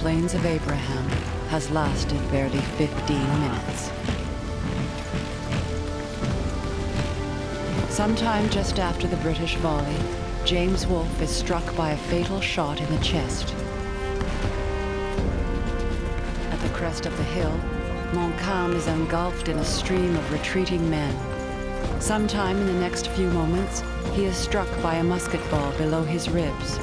Plains of Abraham has lasted barely 15 minutes. Sometime just after the British volley, James Wolfe is struck by a fatal shot in the chest. At the crest of the hill, Montcalm is engulfed in a stream of retreating men. Sometime in the next few moments, he is struck by a musket ball below his ribs.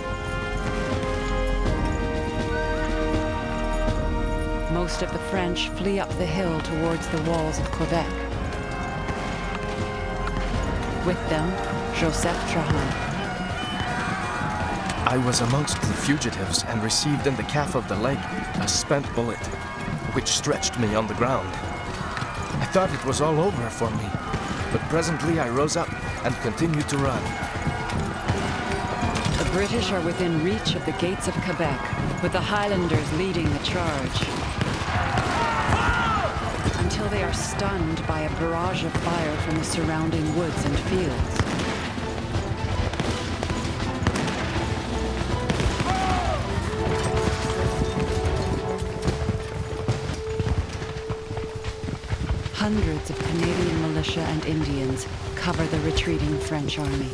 Most of the French flee up the hill towards the walls of Quebec. With them, Joseph Trahan. I was amongst the fugitives and received in the calf of the leg a spent bullet, which stretched me on the ground. I thought it was all over for me, but presently I rose up and continued to run. The British are within reach of the gates of Quebec, with the Highlanders leading the charge. Until they are stunned by a barrage of fire from the surrounding woods and fields. Hundreds of Canadian militia and Indians cover the retreating French army.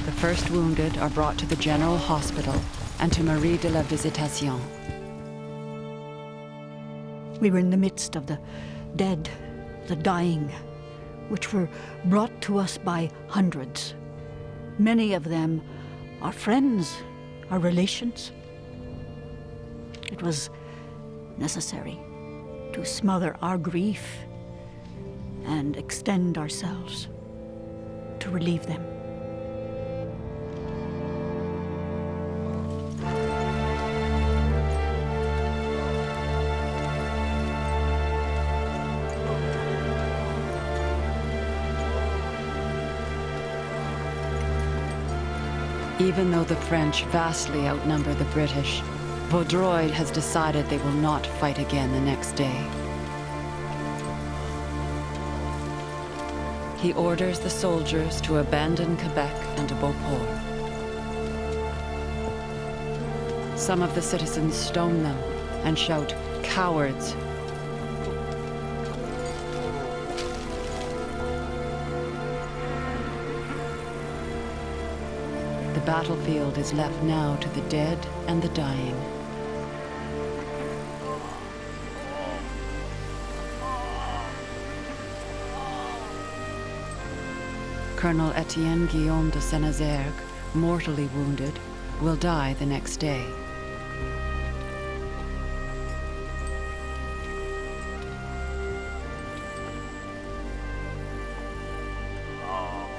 The first wounded are brought to the General Hospital and to Marie de la Visitation. We were in the midst of the dead, the dying, which were brought to us by hundreds. Many of them are friends, are relations. It was necessary to smother our grief and extend ourselves to relieve them. Even though the French vastly outnumber the British, Vaudreuil has decided they will not fight again the next day. He orders the soldiers to abandon Quebec and Beauport. Some of the citizens stone them and shout, "Cowards!" The battlefield is left now to the dead and the dying. Colonel Etienne Guillaume de Saint-Nazaire, mortally wounded, will die the next day.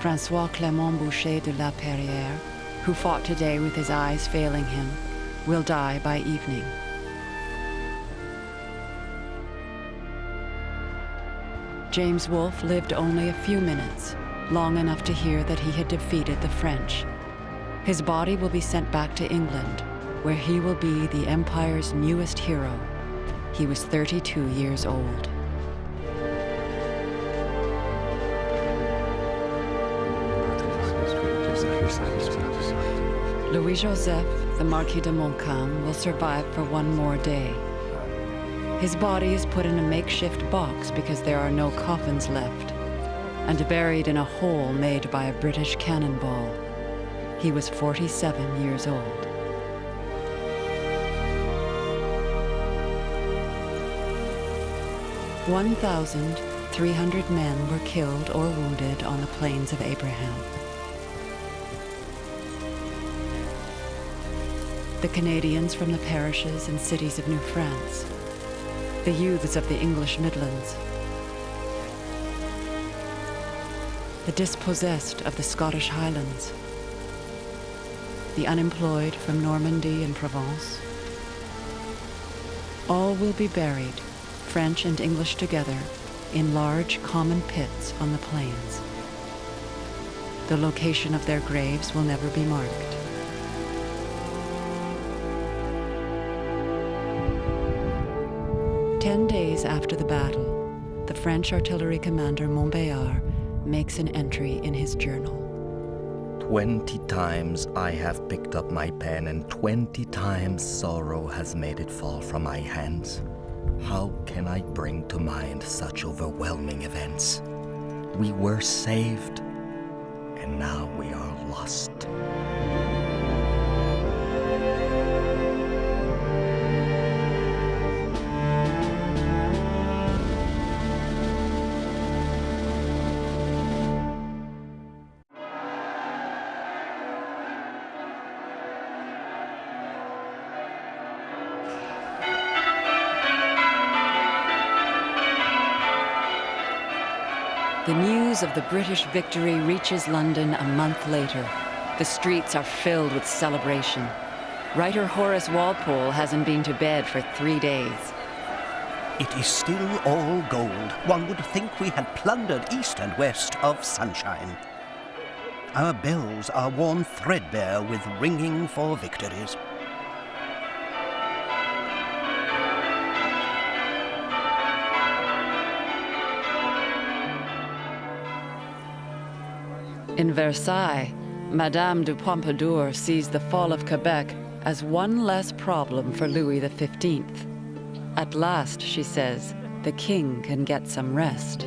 François Clément Boucher de la Perrière, who fought today with his eyes failing him, will die by evening. James Wolfe lived only a few minutes, long enough to hear that he had defeated the French. His body will be sent back to England, where he will be the Empire's newest hero. He was 32 years old. Louis-Joseph, the Marquis de Montcalm, will survive for one more day. His body is put in a makeshift box because there are no coffins left, and buried in a hole made by a British cannonball. He was 47 years old. "1,300 men were killed or wounded on the Plains of Abraham. The Canadians from the parishes and cities of New France, the youths of the English Midlands, the dispossessed of the Scottish Highlands, the unemployed from Normandy and Provence. All will be buried, French and English together, in large common pits on the plains. The location of their graves will never be marked. "10 days after the battle, the French artillery commander Montbéliard makes an entry in his journal. 20 times I have picked up my pen, and 20 times sorrow has made it fall from my hands. How can I bring to mind such overwhelming events? We were saved, and now we are lost. The news of the British victory reaches London a month later. The streets are filled with celebration. Writer Horace Walpole hasn't been to bed for 3 days. It is still all gold. One would think we had plundered east and west of sunshine. Our bells are worn threadbare with ringing for victories. In Versailles, Madame de Pompadour sees the fall of Quebec as one less problem for Louis XV. At last, she says, the king can get some rest.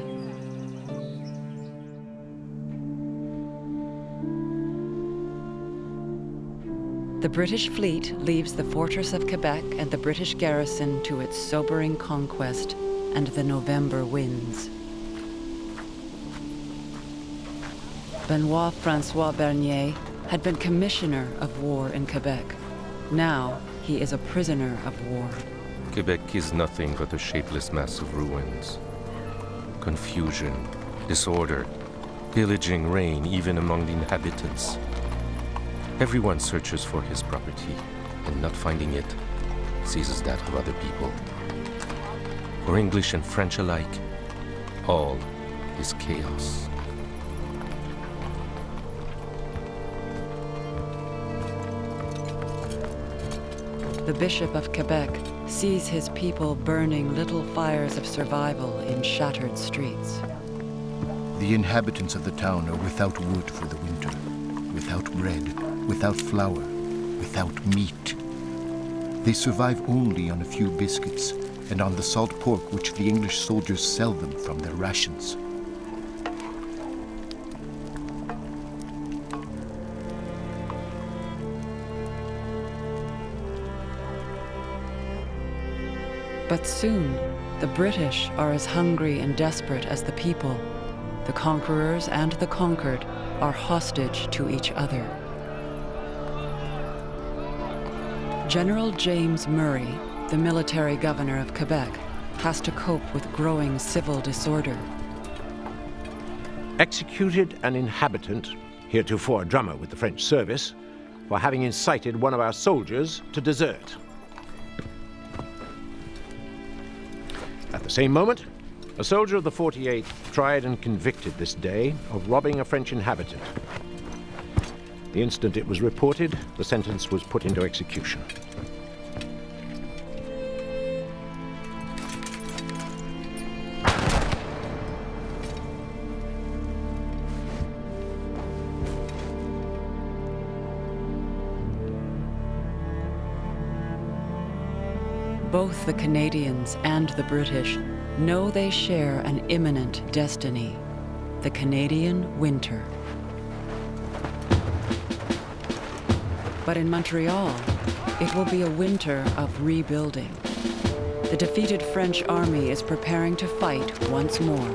The British fleet leaves the fortress of Quebec and the British garrison to its sobering conquest and the November winds. Benoit Francois Bernier had been commissioner of war in Quebec. Now he is a prisoner of war. Quebec is nothing but a shapeless mass of ruins. Confusion, disorder, pillaging reign even among the inhabitants. Everyone searches for his property, and not finding it, seizes that of other people. For English and French alike, all is chaos. The Bishop of Quebec sees his people burning little fires of survival in shattered streets. The inhabitants of the town are without wood for the winter, without bread, without flour, without meat. They survive only on a few biscuits and on the salt pork which the English soldiers sell them from their rations. But soon, the British are as hungry and desperate as the people. The conquerors and the conquered are hostage to each other. General James Murray, the military governor of Quebec, has to cope with growing civil disorder. Executed an inhabitant, heretofore a drummer with the French service, for having incited one of our soldiers to desert. At the same moment, a soldier of the 48th tried and convicted this day of robbing a French inhabitant. The instant it was reported, the sentence was put into execution. Both the Canadians and the British know they share an imminent destiny, the Canadian winter. But in Montreal, it will be a winter of rebuilding. The defeated French army is preparing to fight once more.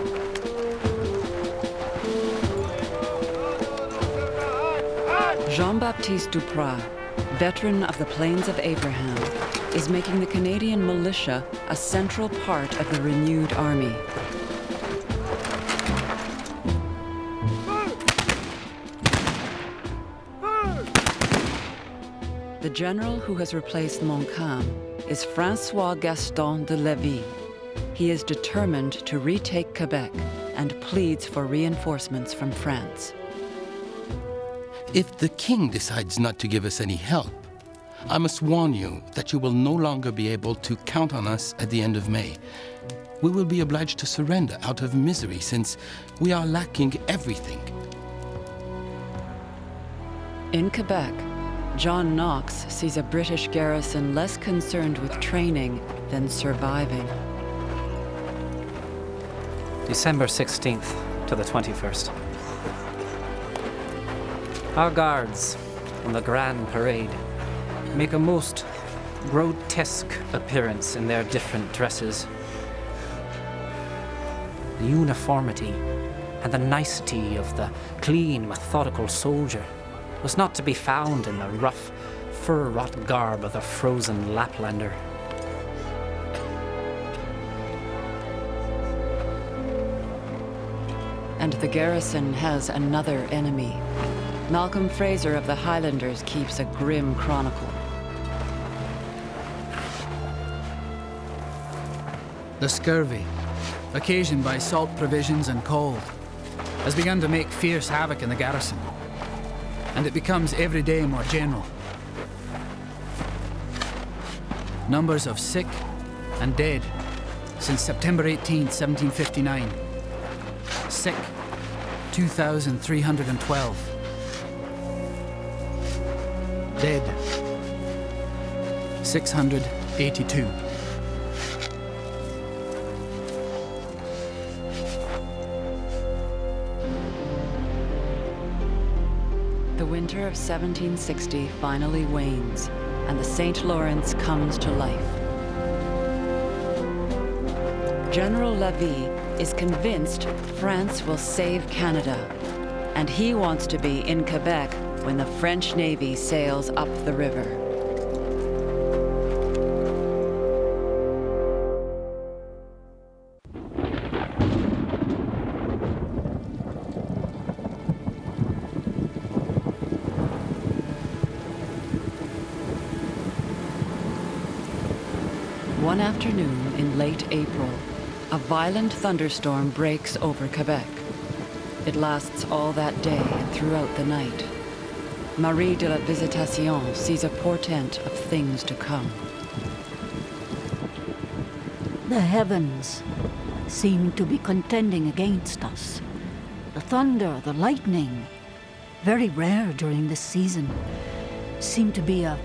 Jean-Baptiste Duprat, veteran of the Plains of Abraham, is making the Canadian militia a central part of the renewed army. The general who has replaced Montcalm is François Gaston de Lévis. He is determined to retake Quebec and pleads for reinforcements from France. If the king decides not to give us any help, I must warn you that you will no longer be able to count on us at the end of May. we will be obliged to surrender out of misery since we are lacking everything. In Quebec, John Knox sees a British garrison less concerned with training than surviving. December 16th to the 21st. Our guards on the Grand Parade make a most grotesque appearance in their different dresses. The uniformity and the nicety of the clean, methodical soldier was not to be found in the rough, fur-wrought garb of the frozen Laplander. And the garrison has another enemy. Malcolm Fraser of the Highlanders keeps a grim chronicle. The scurvy, occasioned by salt provisions and cold, has begun to make fierce havoc in the garrison, and it becomes every day more general. Numbers of sick and dead since September 18, 1759. Sick, 2,312. Dead, 682. The winter of 1760 finally wanes, and the St. Lawrence comes to life. General Lévis is convinced France will save Canada, and he wants to be in Quebec when the French Navy sails up the river. One afternoon in late April, a violent thunderstorm breaks over Quebec. It lasts all that day and throughout the night. Marie de la Visitation sees a portent of things to come. The heavens seem to be contending against us. The thunder, the lightning, very rare during this season, seem to be a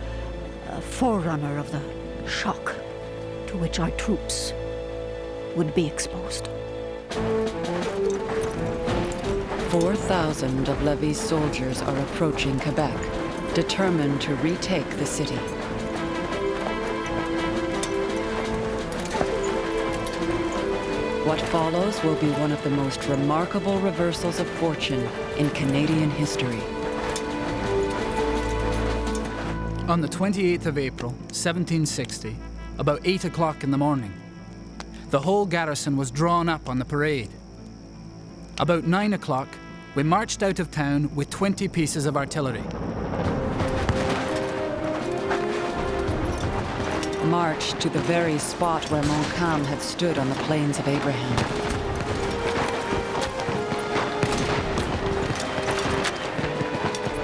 forerunner of the shock to which our troops would be exposed. 4,000 of Lévis' soldiers are approaching Quebec, determined to retake the city. What follows will be one of the most remarkable reversals of fortune in Canadian history. On the 28th of April, 1760, about 8 o'clock in the morning, the whole garrison was drawn up on the parade. About 9 o'clock, we marched out of town with 20 pieces of artillery. Marched to the very spot where Montcalm had stood on the Plains of Abraham.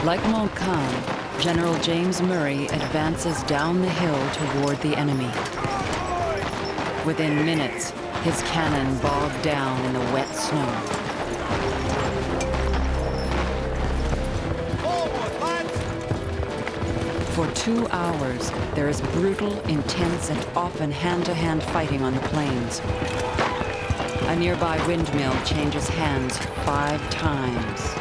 Like Montcalm, General James Murray advances down the hill toward the enemy. Within minutes, his cannon bogged down in the wet snow. For 2 hours, there is brutal, intense, and often hand-to-hand fighting on the plains. A nearby windmill changes hands 5 times.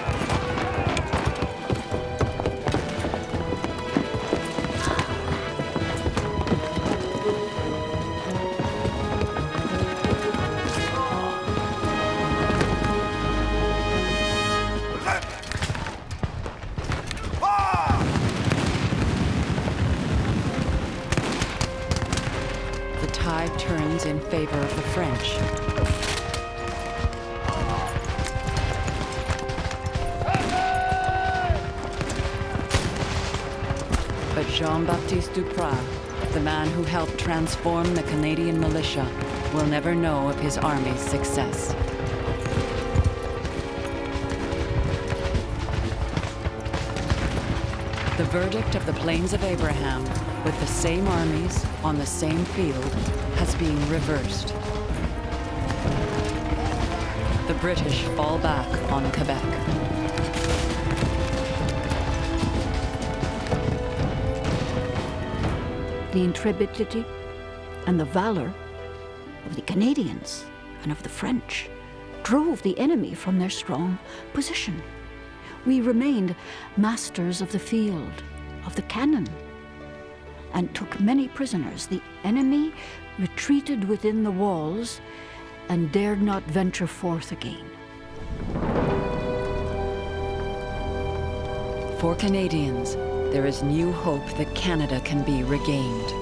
Turns in favor of the French. But Jean-Baptiste Duprat, the man who helped transform the Canadian militia, will never know of his army's success. The verdict of the Plains of Abraham, with the same armies on the same field, has been reversed. British fall back on Quebec. The intrepidity and the valor of the Canadians and of the French drove the enemy from their strong position. We remained masters of the field, of the cannon, and took many prisoners. The enemy retreated within the walls and dared not venture forth again. For Canadians, there is new hope that Canada can be regained.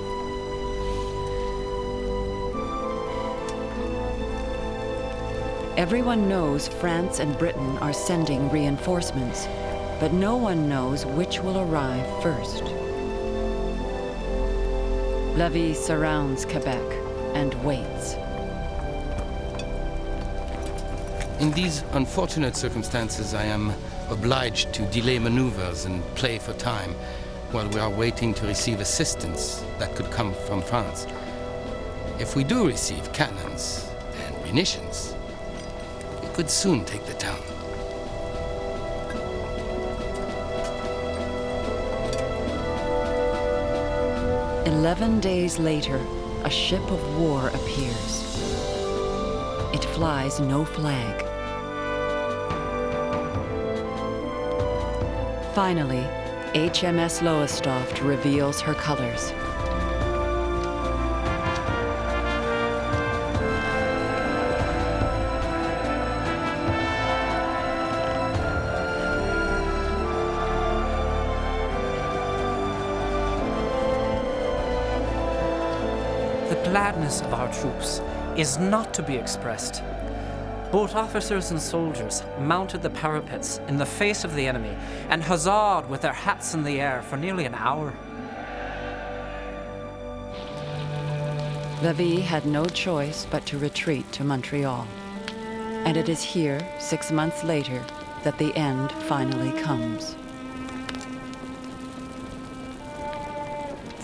Everyone knows France and Britain are sending reinforcements, but no one knows which will arrive first. Lévis surrounds Quebec and waits. In these unfortunate circumstances, I am obliged to delay maneuvers and play for time while we are waiting to receive assistance that could come from France. If we do receive cannons and munitions, we could soon take the town. "11 days later, a ship of war appears. It flies no flag. Finally, HMS Lowestoft reveals her colors. The gladness of our troops is not to be expressed. Both officers and soldiers mounted the parapets in the face of the enemy and huzzaed with their hats in the air for nearly an hour. Lévis had no choice but to retreat to Montreal. And it is here, 6 months later, that the end finally comes.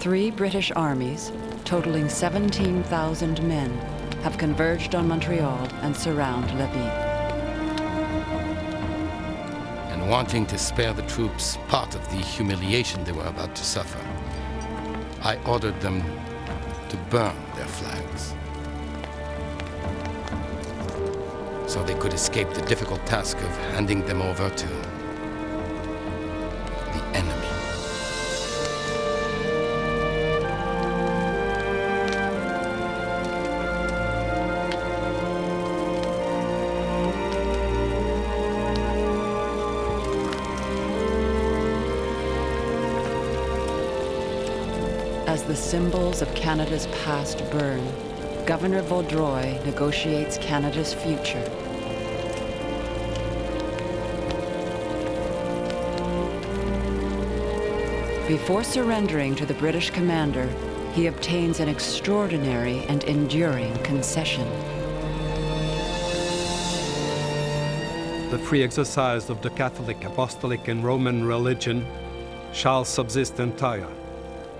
3 British armies, totaling 17,000 men, have converged on Montreal and surround Lévis. And wanting to spare the troops part of the humiliation they were about to suffer, I ordered them to burn their flags, so they could escape the difficult task of handing them over to the enemy. As the symbols of Canada's past burn, Governor Vaudreuil negotiates Canada's future. Before surrendering to the British commander, he obtains an extraordinary and enduring concession. The free exercise of the Catholic, Apostolic, and Roman religion shall subsist entire,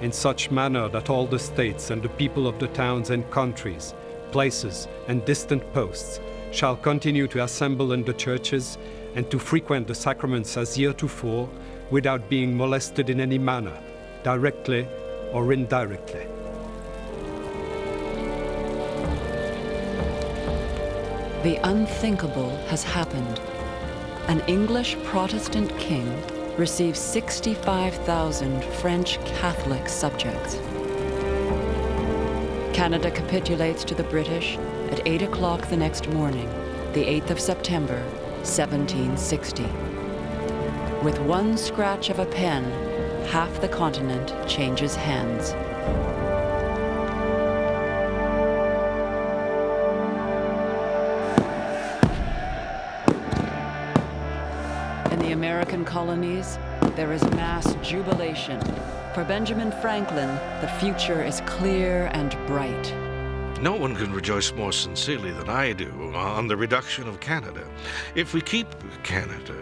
in such manner that all the states and the people of the towns and countries, places, and distant posts shall continue to assemble in the churches and to frequent the sacraments as heretofore, without being molested in any manner, directly or indirectly. The unthinkable has happened. An English Protestant king receives 65,000 French Catholic subjects. Canada capitulates to the British at 8 o'clock the next morning, the 8th of September, 1760. With one scratch of a pen, half the continent changes hands. In the American colonies, there is mass jubilation. For Benjamin Franklin, the future is clear and bright. No one can rejoice more sincerely than I do on the reduction of Canada. If we keep Canada,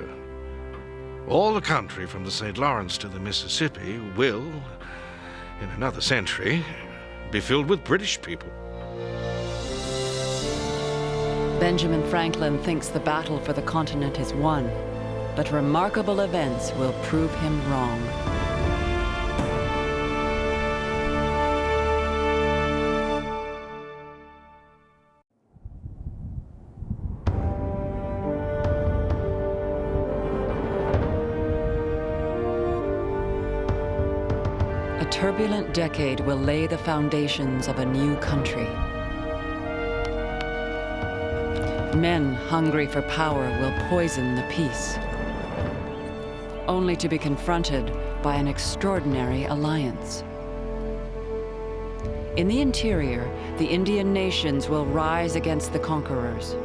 all the country from the St. Lawrence to the Mississippi will, in another century, be filled with British people. Benjamin Franklin thinks the battle for the continent is won, but remarkable events will prove him wrong. A turbulent decade will lay the foundations of a new country. Men hungry for power will poison the peace, only to be confronted by an extraordinary alliance. In the interior, the Indian nations will rise against the conquerors.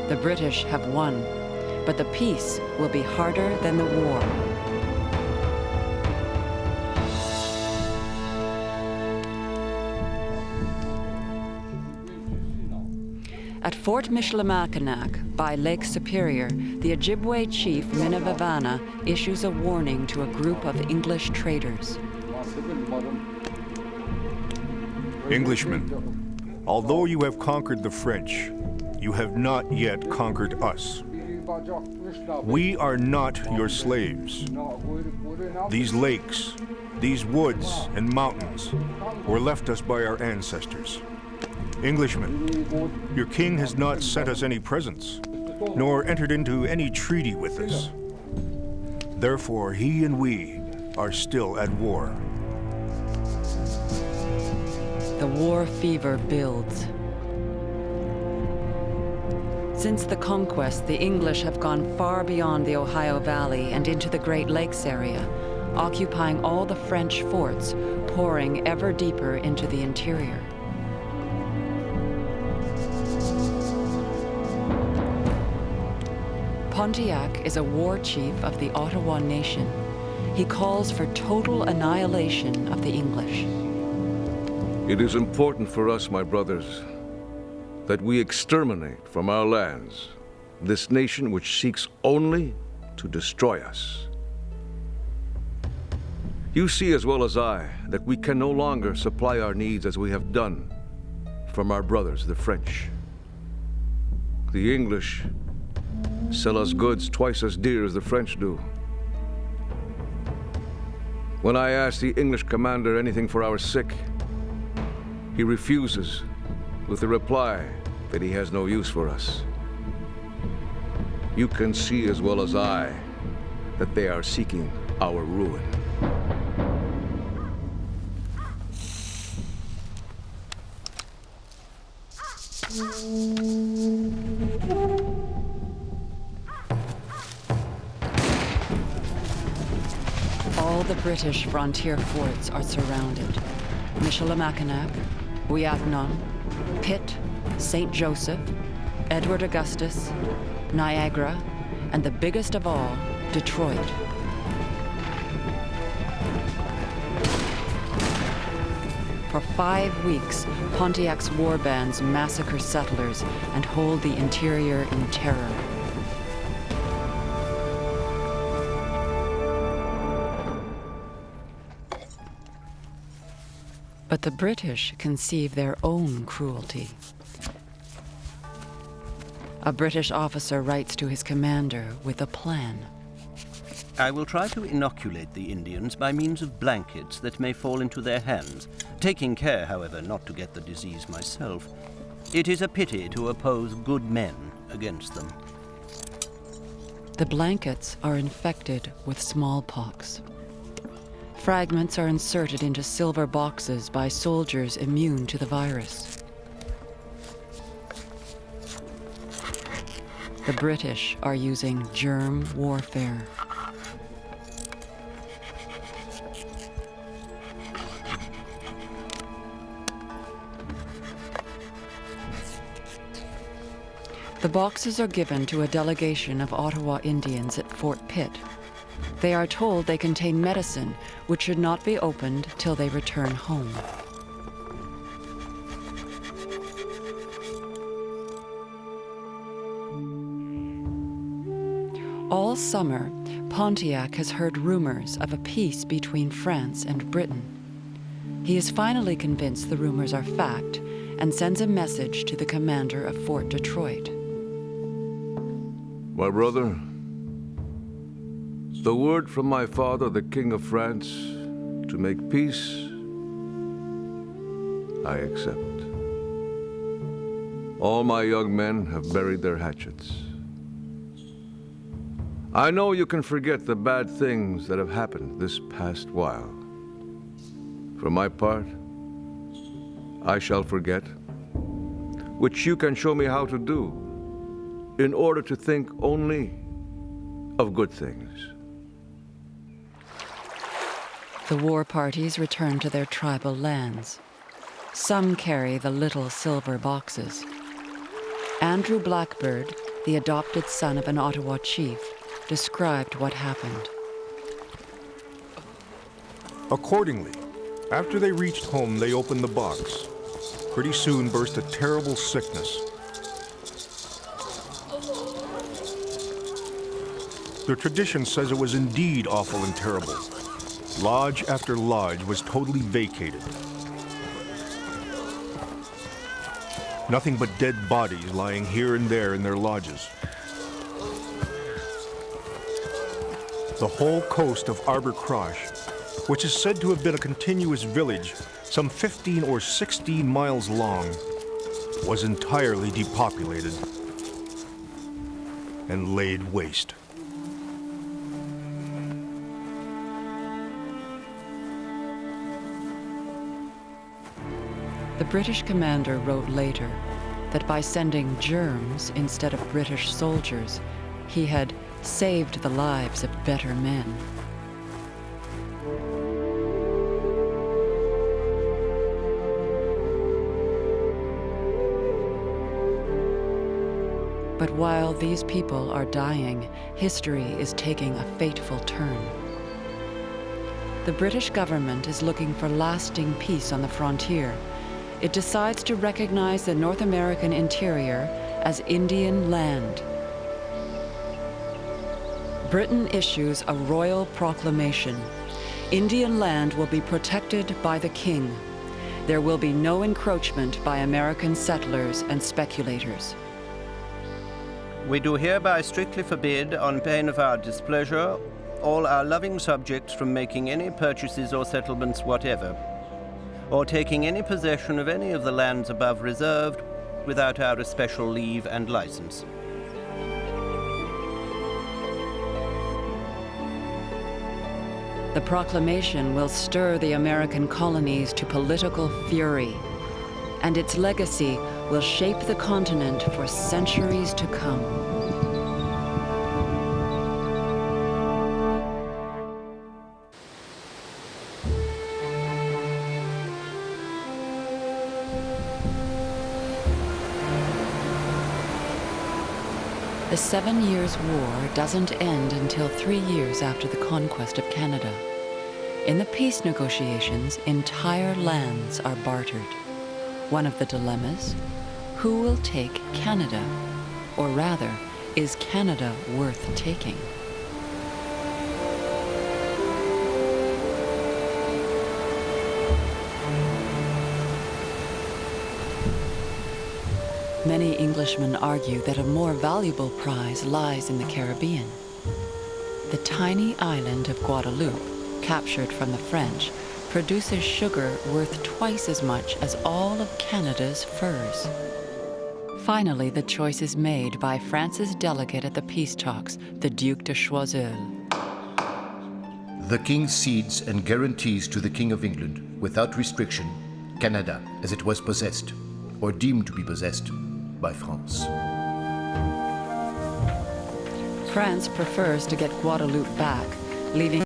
The British have won, but the peace will be harder than the war. At Fort Michilimackinac, by Lake Superior, the Ojibwe chief Minavavana issues a warning to a group of English traders. Englishmen, although you have conquered the French, you have not yet conquered us. We are not your slaves. These lakes, these woods and mountains were left us by our ancestors. Englishmen, your king has not sent us any presents, nor entered into any treaty with us. Therefore, he and we are still at war. The war fever builds. Since the conquest, the English have gone far beyond the Ohio Valley and into the Great Lakes area, occupying all the French forts, pouring ever deeper into the interior. Pontiac is a war chief of the Ottawa Nation. He calls for total annihilation of the English. It is important for us, my brothers, that we exterminate from our lands this nation which seeks only to destroy us. You see as well as I that we can no longer supply our needs as we have done from our brothers, the French. The English sell us goods twice as dear as the French do. When I ask the English commander anything for our sick, he refuses with the reply that he has no use for us. You can see as well as I that they are seeking our ruin. All the British frontier forts are surrounded. Michilimackinac, Ouiatenon, Pitt, St. Joseph, Edward Augustus, Niagara, and the biggest of all, Detroit. For 5 weeks, Pontiac's war bands massacre settlers and hold the interior in terror. But the British conceive their own cruelty. A British officer writes to his commander with a plan. I will try to inoculate the Indians by means of blankets that may fall into their hands, taking care, however, not to get the disease myself. It is a pity to oppose good men against them. The blankets are infected with smallpox. Fragments are inserted into silver boxes by soldiers immune to the virus. The British are using germ warfare. The boxes are given to a delegation of Ottawa Indians at Fort Pitt. They are told they contain medicine which should not be opened till they return home. All summer, Pontiac has heard rumors of a peace between France and Britain. He is finally convinced the rumors are fact and sends a message to the commander of Fort Detroit. My brother, the word from my father, the King of France, to make peace, I accept. All my young men have buried their hatchets. I know you can forget the bad things that have happened this past while. For my part, I shall forget, which you can show me how to do, in order to think only of good things. The war parties return to their tribal lands. Some carry the little silver boxes. Andrew Blackbird, the adopted son of an Ottawa chief, described what happened. Accordingly, after they reached home, they opened the box. Pretty soon burst a terrible sickness. The tradition says it was indeed awful and terrible. Lodge after lodge was totally vacated. Nothing but dead bodies lying here and there in their lodges. The whole coast of Arbor-Croche, which is said to have been a continuous village some 15 or 16 miles long, was entirely depopulated and laid waste. The British commander wrote later that by sending germs instead of British soldiers, he had saved the lives of better men. But while these people are dying, history is taking a fateful turn. The British government is looking for lasting peace on the frontier. It decides to recognize the North American interior as Indian land. Britain issues a royal proclamation. Indian land will be protected by the king. There will be no encroachment by American settlers and speculators. We do hereby strictly forbid, on pain of our displeasure, all our loving subjects from making any purchases or settlements whatever, or taking any possession of any of the lands above reserved without our especial leave and license. The proclamation will stir the American colonies to political fury, and its legacy will shape the continent for centuries to come. The 7 Years' War doesn't end until 3 years after the conquest of Canada. In the peace negotiations, entire lands are bartered. One of the dilemmas: who will take Canada? Or rather, is Canada worth taking? Many Englishmen argue that a more valuable prize lies in the Caribbean. The tiny island of Guadeloupe, captured from the French, produces sugar worth twice as much as all of Canada's furs. Finally, the choice is made by France's delegate at the peace talks, the Duc de Choiseul. The king cedes and guarantees to the King of England, without restriction, Canada as it was possessed, or deemed to be possessed, by France. France prefers to get Guadeloupe back, leaving